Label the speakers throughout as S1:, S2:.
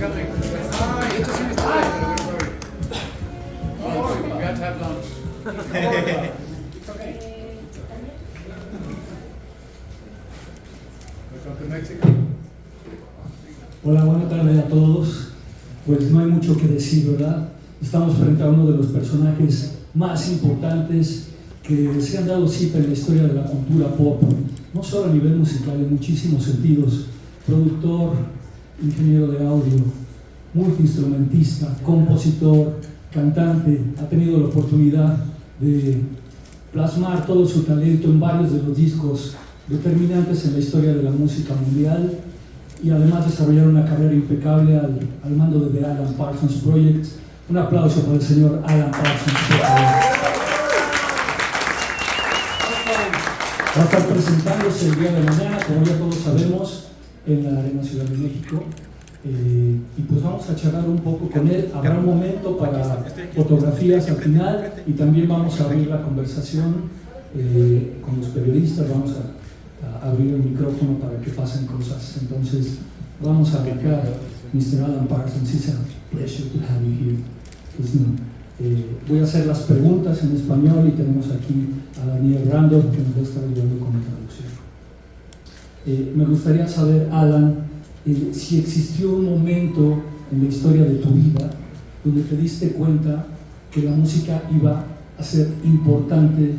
S1: coming. Hi, good to see you. Hi. Oh, we got to have lunch. It's okay. Welcome to Mexico.
S2: Hola, buenas tardes a todos. Pues no hay mucho que decir, ¿verdad? Estamos frente a uno de los personajes más importantes que se han dado cita en la historia de la cultura pop, no solo a nivel musical, en muchísimos sentidos. Productor, ingeniero de audio, multiinstrumentista, compositor, cantante, ha tenido la oportunidad de plasmar todo su talento en varios de los discos determinantes en la historia de la música mundial y además desarrollar una carrera impecable al mando de The Alan Parsons Project. Un aplauso para el señor Alan Parsons, por favor. Va a estar presentándose el día de mañana, como ya todos sabemos, en la Arena Ciudad de México. Y pues vamos a charlar un poco con él. Habrá un momento para fotografías al final y también vamos a abrir la conversación con los periodistas. Vamos a abrir el micrófono para que pasen cosas. Entonces vamos a arrancar. Mr. Alan Parsons, it's a pleasure to have you here. Pues, voy a hacer las preguntas en español y tenemos aquí a Daniel Randolph que nos va a estar ayudando con la traducción. Me gustaría saber, Alan, si existió un momento en la historia de tu vida donde te diste cuenta que la música iba a ser importante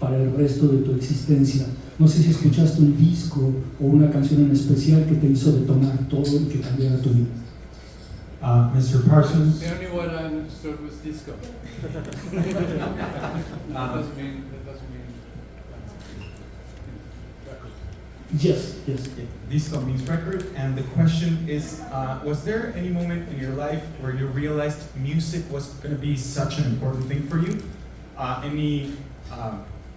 S2: para el resto de tu existencia. No sé si escuchaste un disco o una canción en especial que te hizo detonar todo y que cambiara tu vida.
S3: Mr. Parsons.
S1: The only one I understood was disco. That doesn't mean record.
S2: Yes.
S3: Disco means record, and the question is, was there any moment in your life where you realized music was going to be such an important thing for you? Any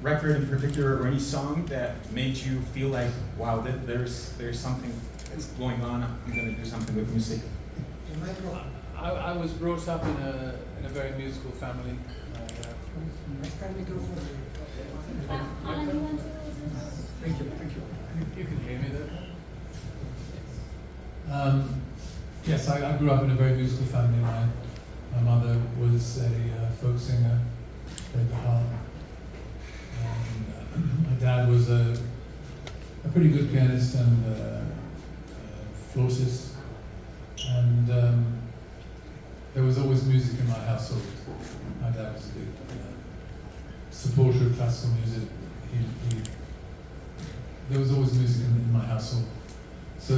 S3: record in particular or any song that made you feel like, wow, there's something that's going on, I'm going to do something with music?
S1: I was brought up in a very musical family. Thank you. You can hear me there.
S4: Yes, I grew up in a very musical family. My mother was a folk singer, played the harp. And my dad was a pretty good pianist and flautist. And there was always music in my household. My dad was a big supporter of classical music. There was always music in my household. So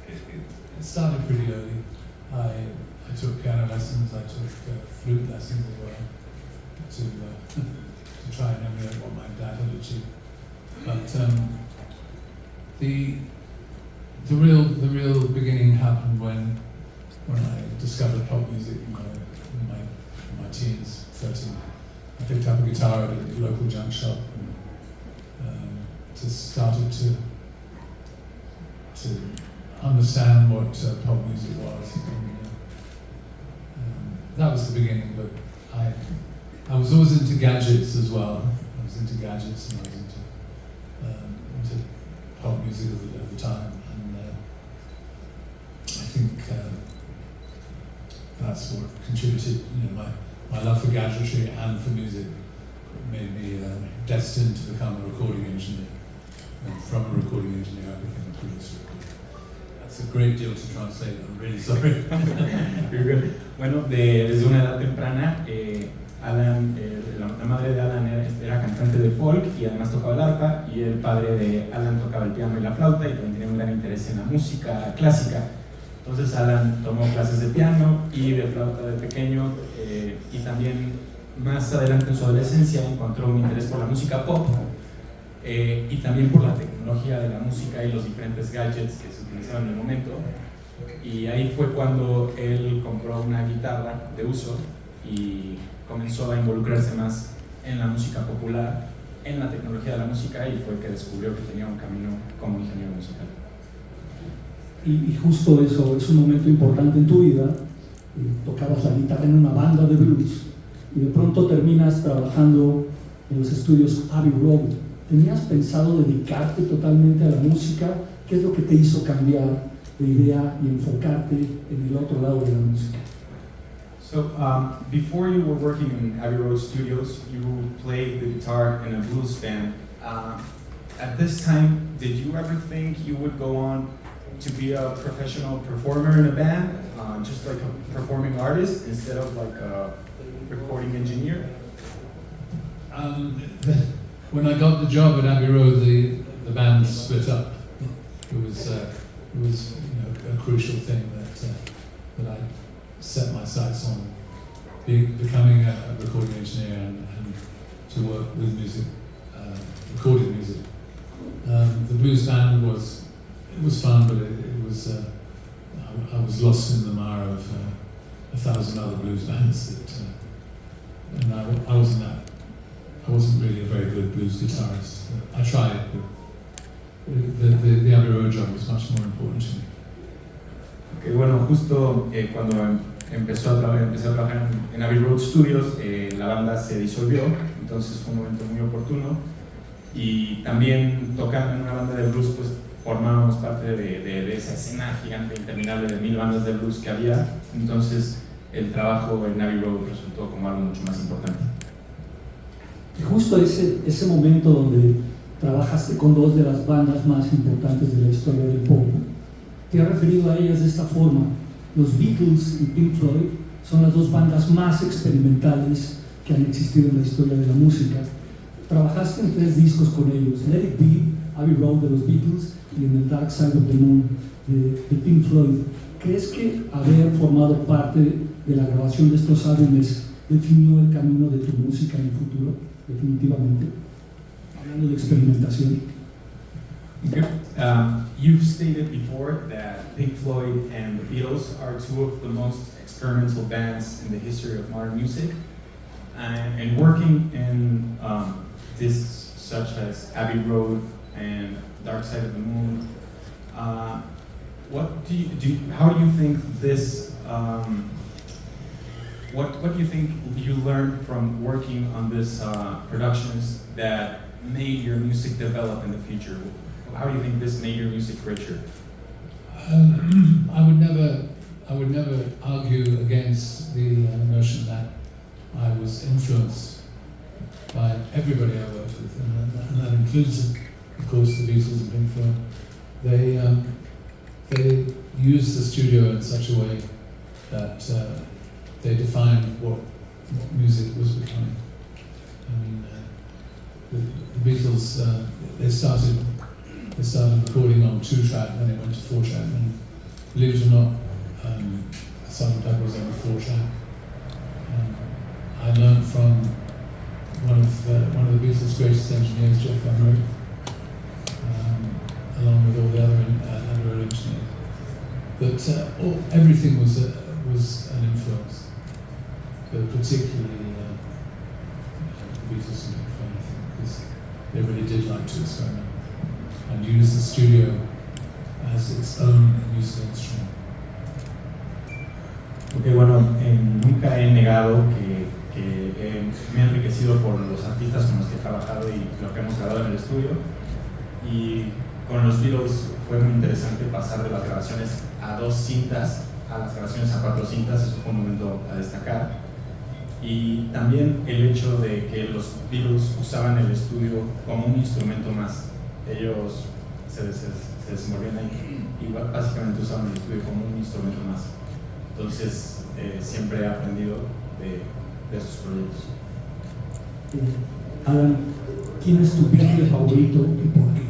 S4: it started pretty early. I took piano lessons, I took flute lessons as well to try and emulate what my dad had achieved. But the real beginning happened when I discovered pop music in my teens, 13. I picked up a guitar at a local junk shop and just started to understand what pop music was. And, that was the beginning, but I was always into gadgets as well. I was into gadgets and I was into pop music at the time. And I think that's what contributed, my love for gadgetry and for music. It made me destined to become a recording engineer. And from a recording engineer, I became a producer. That's a great deal to translate, I'm really sorry.
S3: Bueno, desde una edad temprana, Alan, la madre de Alan era cantante de folk y además tocaba el arpa, y el padre de Alan tocaba el piano y la flauta y también tenía un gran interés en la música clásica. Entonces Alan tomó clases de piano y de flauta de pequeño, y también más adelante en su adolescencia encontró un interés por la música pop y también por la tecnología de la música y los diferentes gadgets que se utilizaban en el momento. Y ahí fue cuando él compró una guitarra de uso y comenzó a involucrarse más en la música popular, en la tecnología de la música, y fue que descubrió que tenía un camino como ingeniero musical.
S2: Y justo eso es un momento importante en tu vida. Tocabas la guitarra en una banda de blues y de pronto terminas trabajando en los estudios Abbey Road. ¿Tenías pensado dedicarte totalmente a la música? ¿Qué es lo que te hizo cambiar de idea y enfocarte en el otro lado de la música?
S3: So, before you were working in Abbey Road Studios, you played the guitar in a blues band. At this time, did you ever think you would go on to be a professional performer in a band, just like a performing artist instead of like a recording engineer?
S4: When I got the job at Abbey Road, the band split up. It was a crucial thing that I set my sights on becoming a recording engineer and to work with music, recorded music. The blues band was fun, but it was I was lost in the mire of 1,000 other blues bands and I wasn't really a very good blues guitarist. I tried, but the Abbey Road job was much more important to me.
S3: Okay, bueno, justo cuando empecé a trabajar en Abbey Road Studios, la banda se disolvió, entonces fue un momento muy oportuno. Y también tocando en una banda de blues, pues formábamos parte de esa escena gigante interminable de 1000 bandas de blues que había. Entonces el trabajo en Abbey Road resultó como algo mucho más importante.
S2: Y justo ese momento donde trabajaste con dos de las bandas más importantes de la historia del pop, te has referido a ellas de esta forma. Los Beatles y Pink Floyd son las dos bandas más experimentales que han existido en la historia de la música. Trabajaste en 3 discos con ellos: Let It Be, Abbey Road de los Beatles y en el Dark Side of the Moon de Pink Floyd. ¿Crees que haber formado parte de la grabación de estos álbumes definió el camino de tu música en el futuro? Definitivamente. Hablando de experimentación.
S3: Okay. You've stated before that Pink Floyd and the Beatles are 2 of the most experimental bands in the history of modern music. And working in discs such as Abbey Road and Dark Side of the Moon, how do you think this? What do you think you learned from working on this productions that made your music develop in the future? How do you think this made your music richer?
S4: I would never argue against the notion that I was influenced by everybody I worked with, and that includes, of course, the Beatles and Pink Floyd. They used the studio in such a way that they defined what music was becoming. I mean, the Beatles they started recording on 2-track, then it went to 4-track, and believe it or not, Sgt. Pepper was on 4-track. I learned from one of the Beatles' greatest engineers, Jeff Van Rode, along with all the other Abbey Road engineers. But everything was an influence, but particularly the Beatles and Pink Floyd, I think, because they really did like to experiment and use the studio as its own musical instrument.
S3: Okay, bueno, nunca he negado que me he enriquecido por los artistas con los que he trabajado y lo que hemos grabado en el estudio. Y con los Beatles fue muy interesante pasar de las grabaciones a 2 cintas a las grabaciones a 4 cintas, eso fue un momento a destacar. Y también el hecho de que los Beatles usaban el estudio como un instrumento más. Ellos se desenvolvían ahí y básicamente usaban el estudio como un instrumento más. Entonces, siempre he aprendido de esos proyectos.
S2: Alan, ¿quién es tu Beatle favorito y por qué?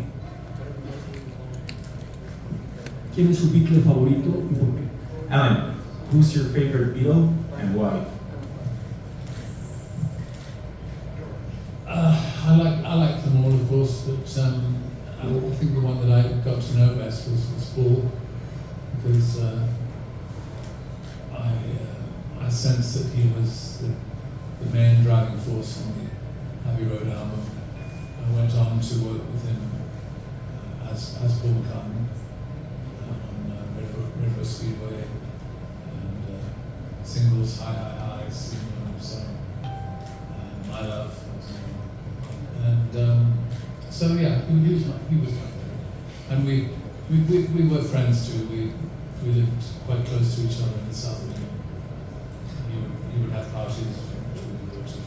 S2: ¿Quién es su Beatle favorito y por qué?
S3: Alan, who's your favorite Beatle and why?
S4: I like them all, of course, but I think the one that I got to know best was Paul, because I sensed that he was the main driving force on the Abbey Road album. I went on to work with him as Paul McCartney on River Speedway and singles High High Highs, My Love, and so yeah, he was my favorite, and We were friends too. We lived quite close to each other in the south of England. He would have parties, which we would go to,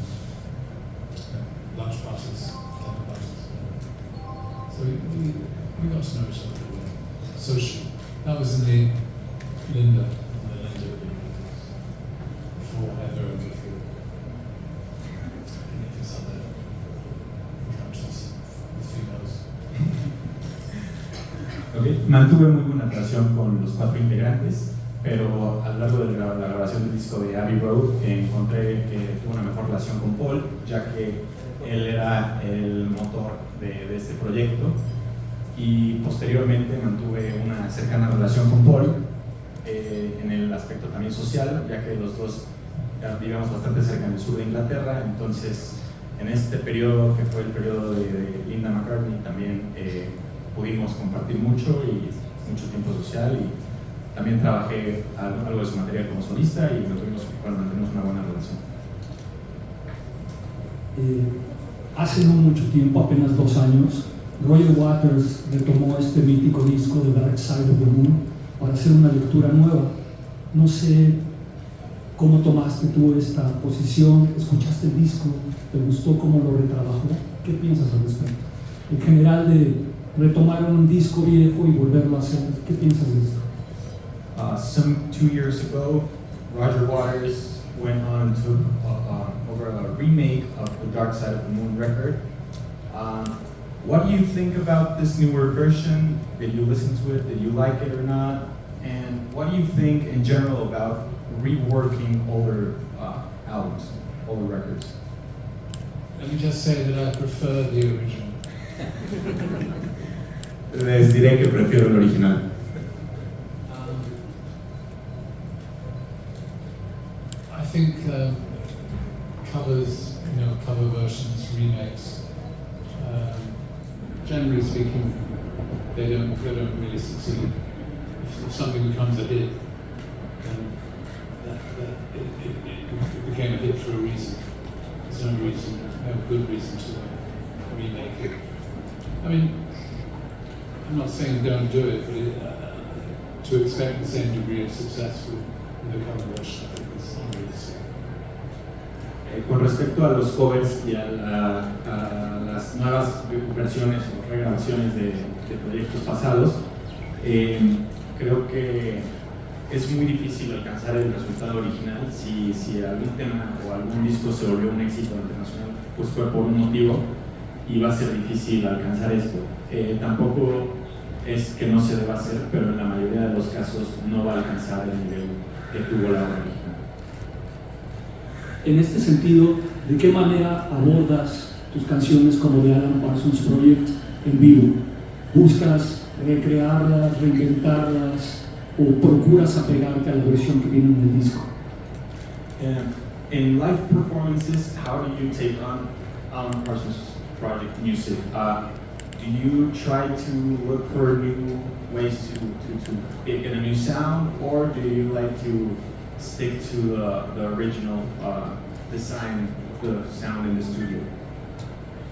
S4: lunch parties, dinner parties. So we got to know each other very well. Social. That was in the Linda period, before Heather and before any of these other encounters with females.
S3: Okay. Mantuve muy buena relación con los 4 integrantes, pero a lo largo de la grabación del disco de Abbey Road encontré que tuve una mejor relación con Paul, ya que él era el motor de este proyecto, y posteriormente mantuve una cercana relación con Paul en el aspecto también social, ya que los dos vivíamos bastante cerca en el sur de Inglaterra. Entonces en este periodo, que fue el periodo de Linda McCartney, también pudimos compartir mucho y mucho tiempo social, y también trabajé algo de su material como solista, y mantenemos una buena relación.
S2: Hace no mucho tiempo, apenas 2 años, Roger Waters retomó este mítico disco de Dark Side of the Moon para hacer una lectura nueva. No sé cómo tomaste tú esta posición, escuchaste el disco, te gustó cómo lo retrabajó, ¿qué piensas al respecto? En general, de retomar un disco viejo y volverlo a hacer, ¿qué piensas de esto?
S3: Some 2 years ago, Roger Waters went on to over a remake of the Dark Side of the Moon record. What do you think about this newer version? Did you listen to it? Did you like it or not? And what do you think in general about reworking older albums, older records?
S4: Let me just say that I prefer the original.
S3: Les diré que prefiero el original.
S4: I think covers, cover versions, remakes, generally speaking, they don't really succeed. If something becomes a hit, then it became a hit for a reason. There's no good reason to remake it. I mean, I'm not saying don't do it, but to expect the same degree of success with the cover version, I think is unrealistic.
S3: Con respecto a los covers y a las nuevas versiones o regrabaciones de proyectos pasados, creo que es muy difícil alcanzar el resultado original. Si algún tema o algún disco se volvió un éxito internacional, pues fue por un motivo, y va a ser difícil alcanzar esto. Tampoco es que no se deba hacer, pero en la mayoría de los casos no va a alcanzar el nivel que tuvo la obra original.
S2: En este sentido, ¿de qué manera abordas tus canciones como de Alan Parsons Project en vivo? ¿Buscas recrearlas, reinventarlas, o procuras apegarte a la versión que viene en el disco?
S3: In live performances, how do you take on Alan Parsons Project music? Do you try to look for new ways to get a new sound, or do you like to stick to the original design of the sound in the studio?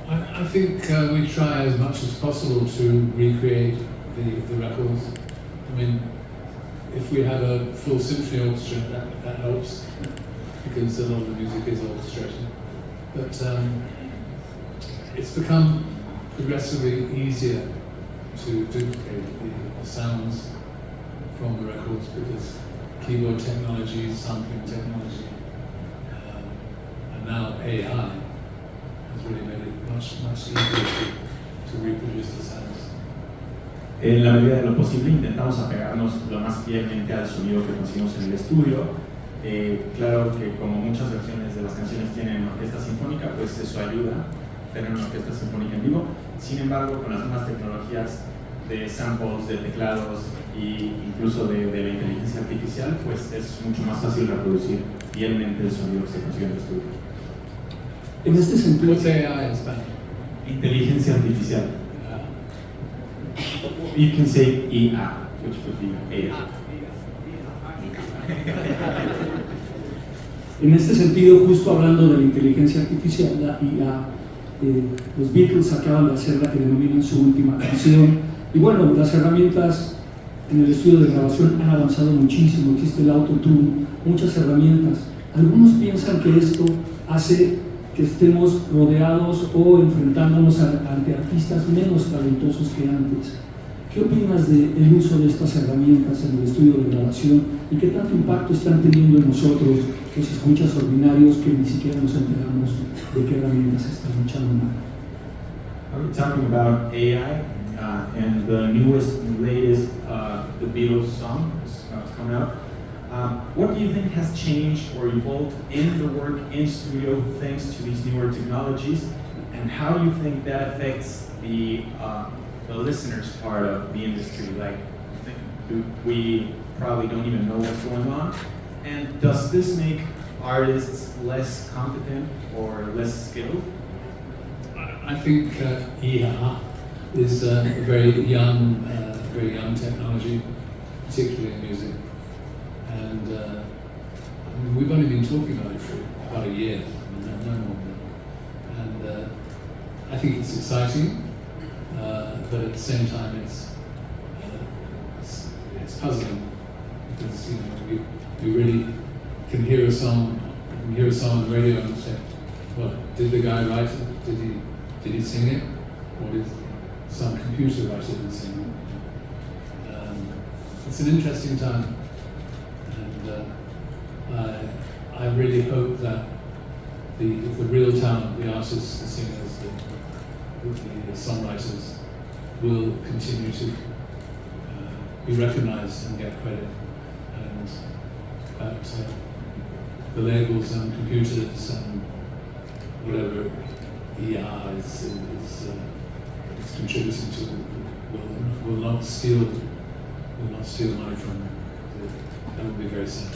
S4: I think we try as much as possible to recreate the records. I mean, if we have a full symphony orchestra, that helps, because a lot of the music is orchestrated. But it's become progressively easier to duplicate the sounds from the records, because keyboard technology, sampling technology, and now AI has really made it much easier to reproduce the sounds.
S3: En la medida de lo posible intentamos apegarnos lo más fielmente al sonido que conseguimos en el estudio. Claro que como muchas versiones de las canciones tienen orquesta sinfónica, pues eso ayuda a tener una orquesta sinfónica en vivo. Sin embargo, con las nuevas tecnologías de samples, de teclados e incluso de la inteligencia artificial, pues es mucho más fácil reproducir fielmente el sonido que se consigue en el estudio.
S2: En este sentido,
S4: What's AI in Spanish?
S3: Inteligencia artificial. You can say IA, which would be AI.
S2: En este sentido, justo hablando de la inteligencia artificial, la IA, los Beatles acaban de hacer la que denominan su última canción, Y bueno, las herramientas en el estudio de grabación han avanzado muchísimo, existe el autotune, muchas herramientas. Algunos piensan que esto hace que estemos rodeados o enfrentándonos ante artistas menos talentosos que antes. ¿Qué opinas del uso de estas herramientas en el estudio de grabación y qué tanto impacto están teniendo en nosotros, los escuchas ordinarios, que ni siquiera nos enteramos de qué herramientas están echando mano?
S3: We're talking about AI and the newest, latest The Beatles song is coming out. What do you think has changed or evolved in the work in studio thanks to these newer technologies, and how do you think that affects the listeners part of the industry? Like, we probably don't even know what's going on, and does this make artists less competent or less skilled?
S4: I think ER is a very young technology, particularly in music. And I mean, we've only been talking about it for about a year, no more than that. And I think it's exciting, but at the same time it's puzzling, because we really can hear a song on the radio and say, well, did the guy write it? Did he sing it? Or did some computer write it and sing it? It's an interesting time. I really hope that the real talent, the artists, the singers, the songwriters, will continue to be recognized and get credit, and that the labels and computers and whatever ER is contributing to will not steal money from them. That would be very sad.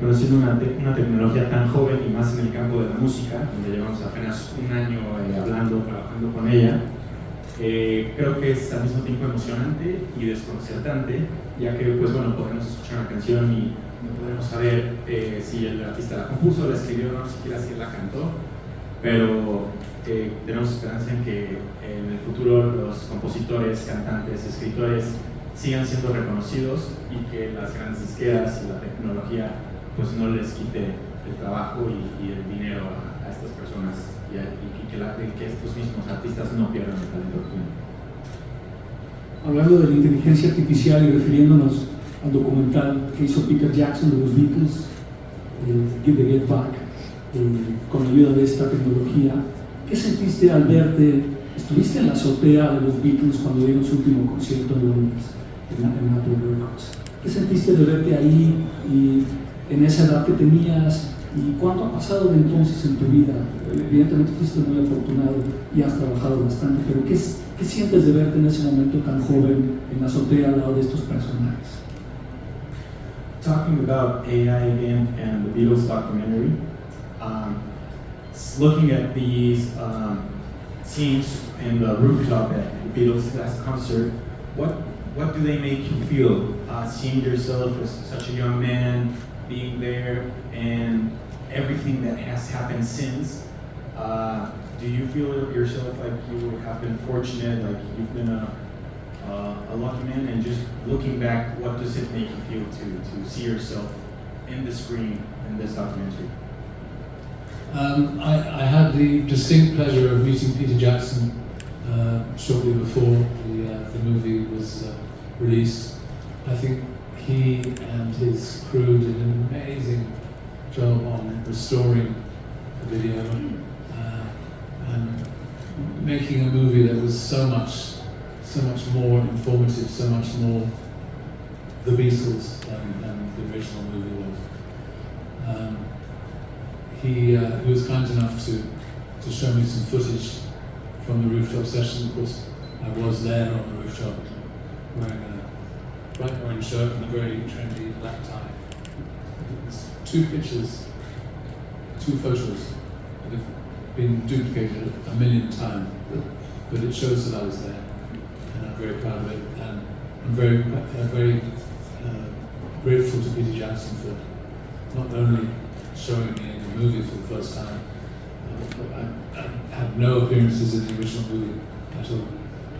S3: Pero siendo una tecnología tan joven y más en el campo de la música, donde llevamos apenas un año trabajando con ella, creo que es al mismo tiempo emocionante y desconcertante, ya que pues bueno, podemos escuchar una canción y no podemos saber si el artista la compuso, la escribió, no siquiera si él la cantó, pero tenemos esperanza en que en el futuro los compositores, cantantes, escritores sigan siendo reconocidos y que las grandes disqueras y la tecnología pues no les quite el trabajo y el dinero a estas personas y que estos mismos artistas no pierdan el talento que tienen.
S2: Hablando de la inteligencia artificial y refiriéndonos al documental que hizo Peter Jackson de los Beatles, Give the Get Back, con la ayuda de esta tecnología, ¿qué sentiste al verte? Estuviste en la azotea de los Beatles cuando dieron su último concierto en Londres, en Apple Records. ¿Qué sentiste de verte ahí y en esa edad que tenías? ¿Y cuánto ha pasado de entonces en tu vida? Evidentemente fuiste muy afortunado y has trabajado bastante, pero ¿qué sientes de verte en ese momento tan joven en la azotea al lado de estos personajes?
S3: Talking about AI again and the Beatles documentary, looking at these scenes in the rooftop at the Beatles' last concert, what do they make you feel? Seeing yourself as such a young man, being there, and everything that has happened since, do you feel yourself like you have been fortunate, like you've been a lucky man? And just looking back, what does it make you feel to see yourself in the screen in this documentary?
S4: I had the distinct pleasure of meeting Peter Jackson shortly before the movie was released. I think he and his crew did an amazing job on restoring the video and making a movie that was so much more informative, so much more the Beatles than the original movie was. He was kind enough to show me some footage from the rooftop session. Of course, I was there on the rooftop wearing a bright orange shirt and a very trendy black tie. There's two pictures, two photos that have been duplicated a million times, but it shows that I was there, and I'm very proud of it. And I'm very grateful to Peter Jackson for not only showing me in the movie for the first time. I had no appearances in the original movie at all.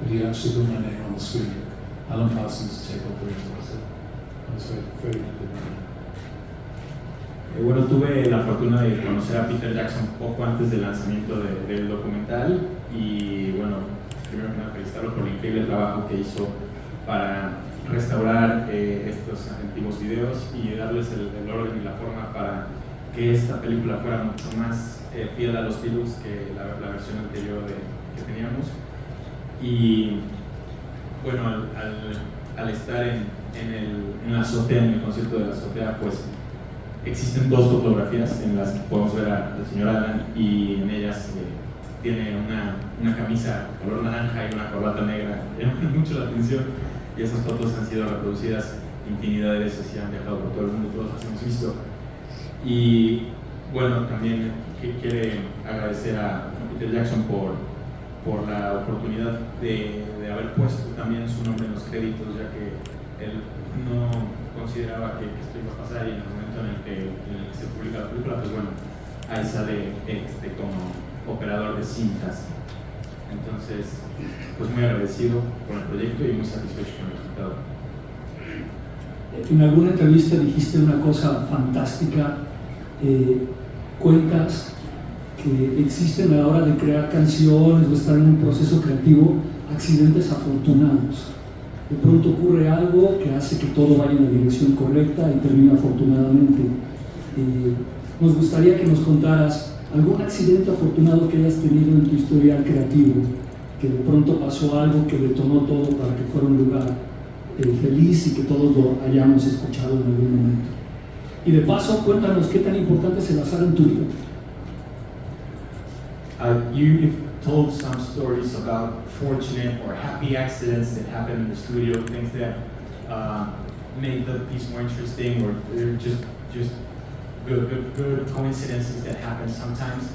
S4: but he actually put my name on the screen. Alan Parsons, tape operator. So I was very, very happy about that.
S3: Bueno, tuve la fortuna de conocer a Peter Jackson poco antes del lanzamiento del documental y bueno, primero que nada felicitarlo por el increíble trabajo que hizo para restaurar estos antiguos videos y darles el orden y la forma para que esta película fuera mucho más fiel a los Beatles que la versión anterior que teníamos. Y bueno, al estar en la azotea, en el concierto de la azotea, pues existen dos fotografías en las que podemos ver al señor Alan y en ellas tiene una camisa color naranja y una corbata negra. Llaman mucho la atención y esas fotos han sido reproducidas infinidad de veces y han viajado por todo el mundo, todos las hemos visto. Y bueno, también quiere agradecer a Peter Jackson por la oportunidad de haber puesto también su nombre en los créditos, ya que él no consideraba que esto iba a pasar y en el momento en el que se publica la película, pues bueno, ahí sale como operador de cintas. Entonces, pues muy agradecido por el proyecto y muy satisfecho con el resultado.
S2: En alguna entrevista dijiste una cosa fantástica, cuentas que existen a la hora de crear canciones o estar en un proceso creativo accidentes afortunados. De pronto ocurre algo que hace que todo vaya en la dirección correcta y termina afortunadamente. Nos gustaría que nos contaras algún accidente afortunado que hayas tenido en tu historial creativo, que de pronto pasó algo que detonó todo para que fuera un lugar feliz y que todos lo hayamos escuchado en algún momento. Y de paso, cuéntanos qué tan importante es el azar en tu vida.
S3: You've told some stories about fortunate or happy accidents that happened in the studio, things that made the piece more interesting, or they're just good coincidences that happen sometimes.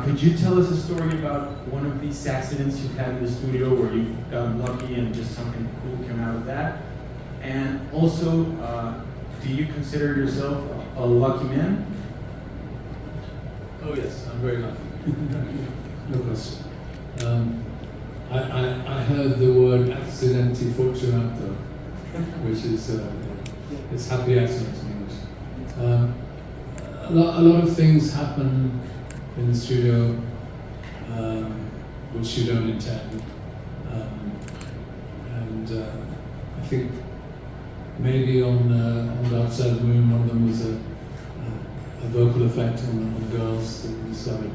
S3: Could you tell us a story about one of these accidents you've had in the studio where you've gotten lucky and just something cool came out of that? And also, do you consider yourself a lucky man?
S1: Oh yes, I'm very lucky.
S4: No question. I heard the word accidenti fortunato, which is it's happy accident in English. A lot of things happen in the studio which you don't intend, and I think maybe on Dark Side of the Moon, one of them was a vocal effect on the girls that we discovered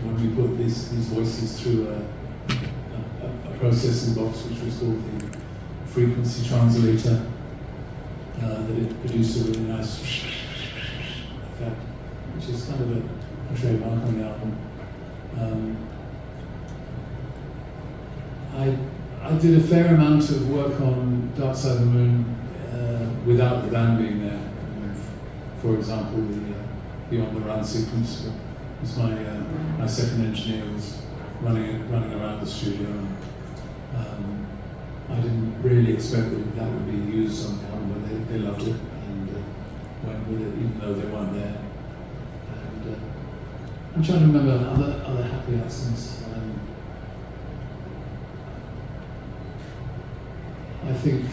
S4: when we put these voices through a processing box which was called the frequency translator, that it produced a really nice effect, which is kind of a trademark on the album. I did a fair amount of work on Dark Side of the Moon without the band being there. For example, the On the Run sequence was my second engineer was running around the studio. I didn't really expect that would be used on the album, but they loved it and went with it even though they weren't there. And I'm trying to remember other happy accidents. I think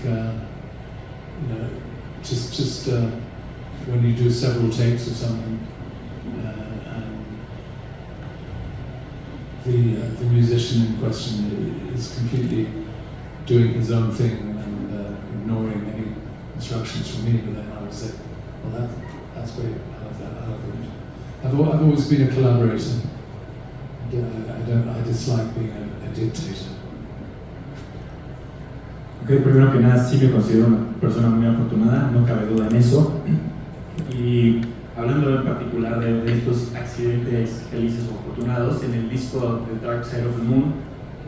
S4: just when you do several takes of something, and the musician in question is completely doing his own thing and ignoring any instructions from me, but then I would say, well, that's great. I love that. I love it. I've always been a collaborator. I dislike being a dictator.
S3: Okay, primero que nada, sí me considero una persona muy afortunada, no cabe duda en eso. Y hablando en particular de estos accidentes felices o afortunados, en el disco The Dark Side of the Moon,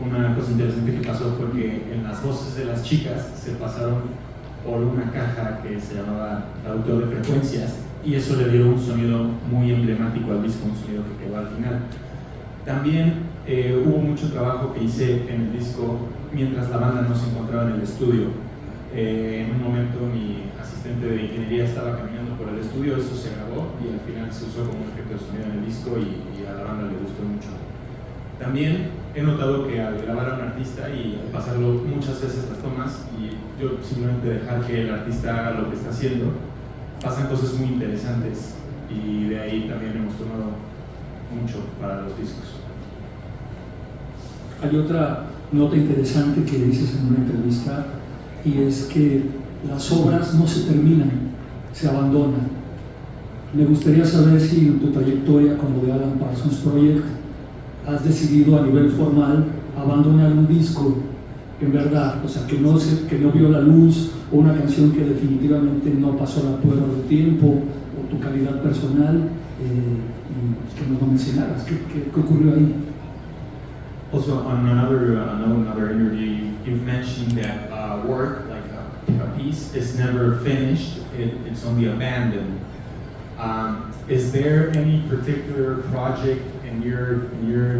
S3: una cosa interesante que pasó fue que en las voces de las chicas se pasaron por una caja que se llamaba traductor de frecuencias y eso le dio un sonido muy emblemático al disco, un sonido que quedó al final. También hubo mucho trabajo que hice en el disco mientras la banda no se encontraba en el estudio. En un momento mi asistente de ingeniería estaba caminando por el estudio, eso se grabó y al final se usó como un efecto de sonido en el disco y a la banda le gustó mucho. También he notado que al grabar a un artista y al pasarlo muchas veces las tomas y yo simplemente dejar que el artista haga lo que está haciendo, pasan cosas muy interesantes y de ahí también hemos tomado mucho para los discos.
S2: Hay otra nota interesante que dices en una entrevista y es que las obras no se terminan, se abandonan. Me gustaría saber si en tu trayectoria como de Alan Parsons Project has decidido a nivel formal abandonar un disco en verdad, o sea, que no vio la luz, o una canción que definitivamente no pasó la prueba del tiempo, o tu calidad personal, y que nos lo mencionaras. ¿Qué ocurrió ahí?
S3: Also, on another interview, you've mentioned that work, like a piece, is never finished, it's only abandoned. Is there any particular project in your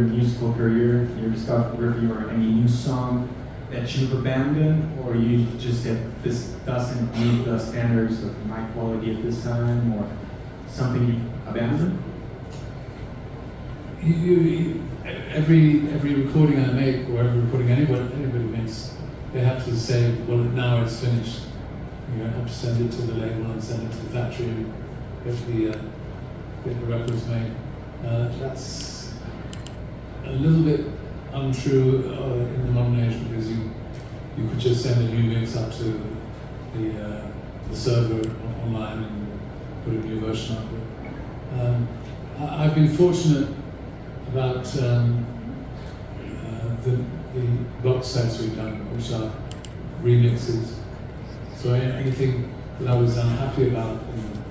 S3: musical career, your discography, or any new song that you've abandoned, or you just said this doesn't meet the standards of my quality at this time, or something you abandoned?
S4: Every recording I make, or every recording anybody makes, they have to say, well, now it's finished. You have to send it to the label and send it to the factory, get the records made. That's a little bit untrue in the modern age, because you could just send a new mix up to the server online and put a new version up. I've been fortunate about the box sets we've done, which are remixes. So anything that I was unhappy about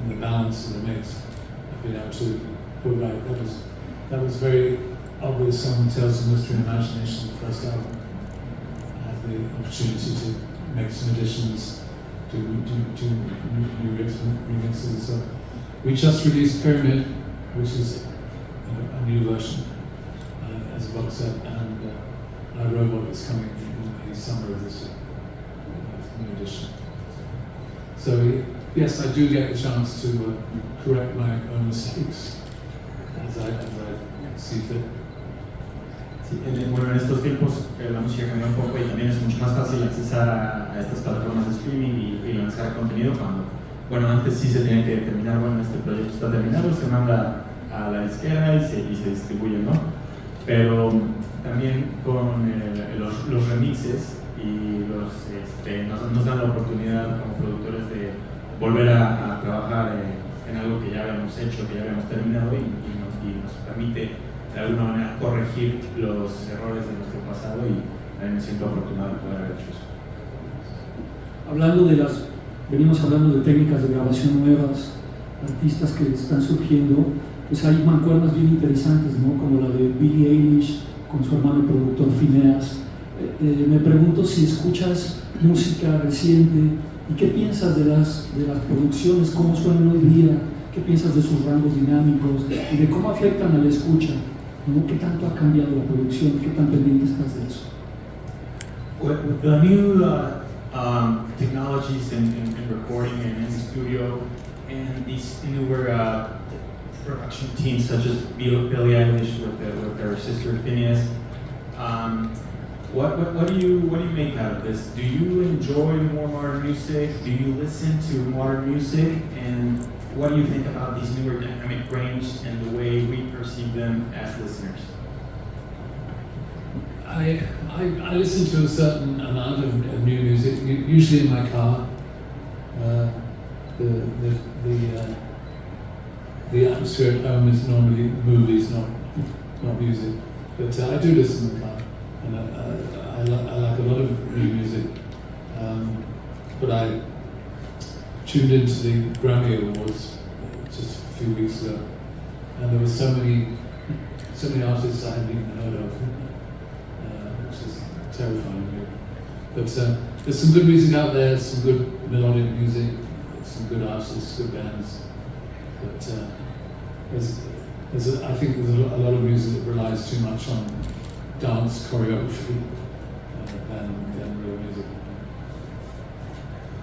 S4: in the balance of the mix, I've been able to put right. That was very obvious on Tales of Mystery and Imagination, the first album. I had the opportunity to make some additions, do new remixes. So we just released Pyramid, which is a new version as a box set, and iRobot is coming in the summer of this year, new edition. So yes, I do get the chance to correct my own mistakes as I see fit.
S3: Sí, bueno, en estos tiempos la música cambió un poco y también es mucho más fácil accesar a estas plataformas de streaming y lanzar contenido cuando, bueno, antes sí se tenía que determinar, bueno, este proyecto está terminado, se manda a la disquera y se distribuye, ¿no? Pero también con los remixes y nos dan la oportunidad como productores de volver a trabajar en algo que ya habíamos hecho, que ya habíamos terminado y nos permite de alguna manera corregir los errores de nuestro pasado y también me siento afortunado de poder haber hecho eso.
S2: Venimos hablando de técnicas de grabación nuevas, artistas que están surgiendo, pues hay mancuernas bien interesantes, ¿no? Como la de Billie Eilish con su hermano productor Phineas. Me pregunto si escuchas música reciente y qué piensas de las producciones, cómo suenan hoy día, qué piensas de sus rangos dinámicos y de cómo afectan a la escucha, ¿no? ¿Qué tanto ha cambiado la producción? ¿Qué tan pendiente estás de eso?
S3: With the new technologies in recording and in the studio, and these newer production teams such as Billie Eilish with her sister Phineas, what do you make out of this? Do you enjoy more modern music? Do you listen to modern music? And what do you think about these newer dynamic range and the way we perceive them as listeners?
S4: I listen to a certain amount of new music, usually in my car. The atmosphere at home is normally movies, not music. But I do listen in the car, and I like a lot of new music. But I tuned into the Grammy Awards just a few weeks ago, and there were so many artists I hadn't even heard of, which is terrifying, really. But there's some good music out there, some good melodic music, some good artists, good bands. But I think there's a lot of music that relies too much on dance choreography than real music.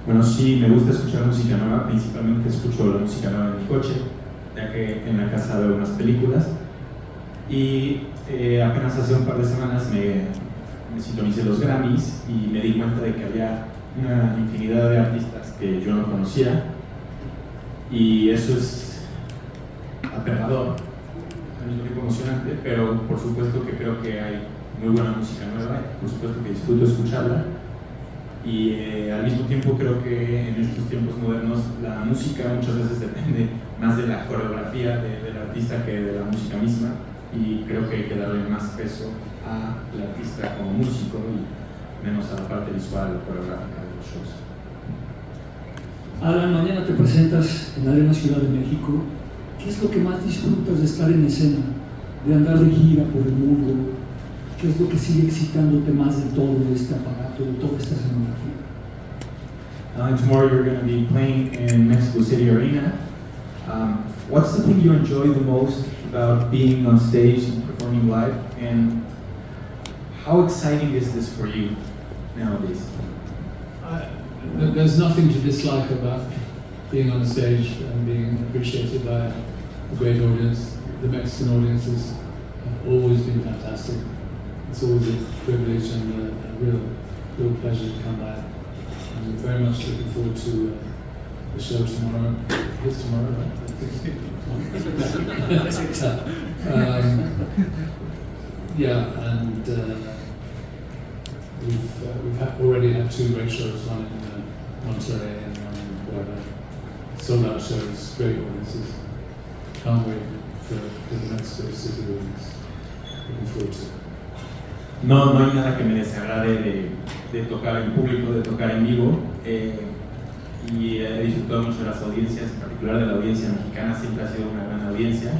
S3: Bueno, sí, me gusta escuchar música nueva, principalmente escucho la música nueva en mi coche, ya que en la casa veo unas películas. Y apenas hace un par de semanas me sintonicé los Grammys y me di cuenta de que había una infinidad de artistas que yo no conocía, y eso es aterrador, al mismo tiempo emocionante, pero por supuesto que creo que hay muy buena música nueva, por supuesto que disfruto escucharla, y al mismo tiempo creo que en estos tiempos modernos la música muchas veces depende más de la coreografía del artista que de la música misma, y creo que hay que darle más peso al artista como músico y menos a la parte visual o coreográfica de los shows.
S2: Alan, mañana te presentas en la Arena Ciudad de México. ¿Qué es lo que más disfrutas de estar en escena, de andar de gira por el mundo? ¿Qué es lo que sigue excitándote más de todo este aparato, de toda esta escenografía?
S3: Tomorrow you're going to be playing in Mexico City Arena. What's the thing you enjoy the most about being on stage and performing live, and how exciting is this for you nowadays?
S1: There's nothing to dislike about being on the stage and being appreciated by a great audience. The Mexican audiences have always been fantastic. It's always a privilege and a real pleasure to come back. I'm very much looking forward to the show tomorrow. It's tomorrow, right? Yeah, and we've already had 2 great shows, one in Monterrey and one in Puebla. Sold out shows, great audiences. Can't wait for the Mexico City audience. Looking forward to it.
S3: No hay nada que me desagrade de tocar en público, de tocar en vivo, y he disfrutado mucho de las audiencias, en particular de la audiencia mexicana. Siempre ha sido una gran audiencia.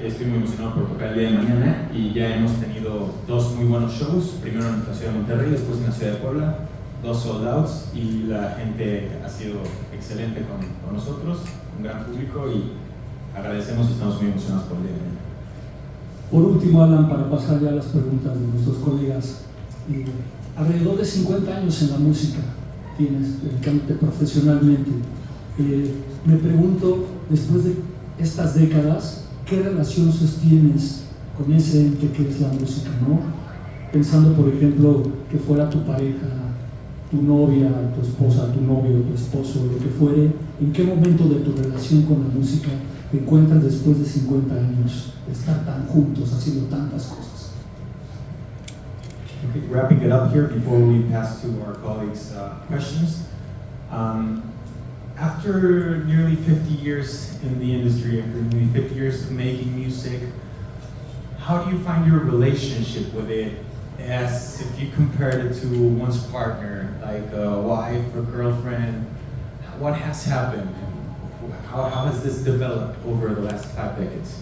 S3: Estoy muy emocionado por tocar el día de mañana, y ya hemos tenido 2 muy buenos shows, primero en la ciudad de Monterrey, después en la ciudad de Puebla, 2 sold outs, y la gente ha sido excelente con nosotros, un gran público, y agradecemos y estamos muy emocionados por el día de mañana.
S2: Por último, Alan, para pasar ya a las preguntas de nuestros colegas, alrededor de 50 años en la música tienes, dedicándote profesionalmente. Me pregunto, después de estas décadas, ¿qué relación sostienes con ese ente que es la música, ¿no? Pensando, por ejemplo, que fuera tu pareja, tu novia, tu esposa, tu novio, tu esposo, lo que fuere, ¿en qué momento de tu relación con la música te encuentras después de 50 años de estar tan juntos, haciendo tantas cosas?
S3: Okay, wrapping it up here before we pass to our colleagues' questions. After nearly 50 years in the industry, after nearly 50 years of making music, how do you find your relationship with it, as if you compared it to one's partner, like a wife or girlfriend? What has happened? How has this developed over the last 5 decades?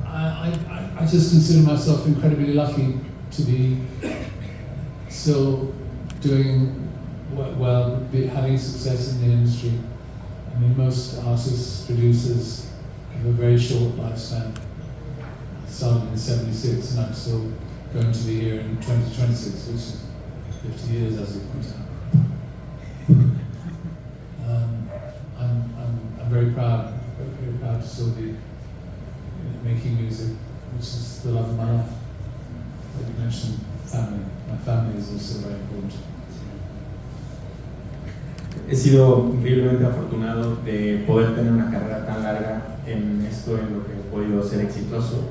S1: I just consider myself incredibly lucky to be still doing well, having success in the industry. I mean, most artists, producers have a very short lifespan. I started in '76 and I'm still going to be here in 2026, which is 50 years, as you point out. I'm very proud to still be making music, which is the love of my life. Like you mentioned, family. My family is also very important.
S3: He sido increíblemente afortunado de poder tener una carrera tan larga en esto, en lo que he podido ser exitoso.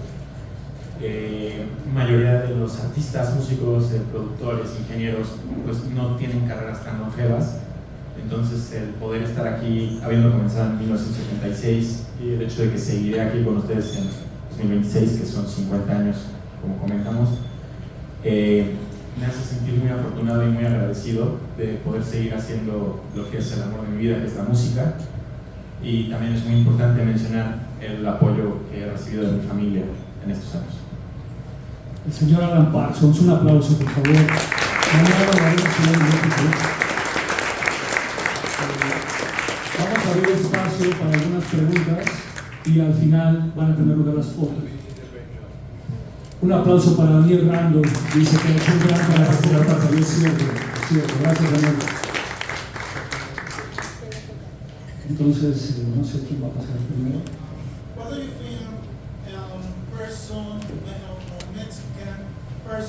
S3: Mayoría de los artistas, músicos, productores, ingenieros, pues no tienen carreras tan longevas. Entonces el poder estar aquí, habiendo comenzado en 1976, y el hecho de que seguiré aquí con ustedes en 2026, que son 50 años, como comentamos, me hace sentir muy afortunado y muy agradecido de poder seguir haciendo lo que es el amor de mi vida, que es la música. Y también es muy importante mencionar el apoyo que he recibido de mi familia en estos años.
S2: El señor Alan Parsons, un aplauso, por favor. Vamos a abrir espacio para algunas preguntas y al final van a tener lugar las fotos. Un aplauso para Daniel Rando, dice que es un gran para la es cierto, gracias Daniel. Entonces, no sé quién va a pasar primero.
S5: what do you feel, person, Mexican person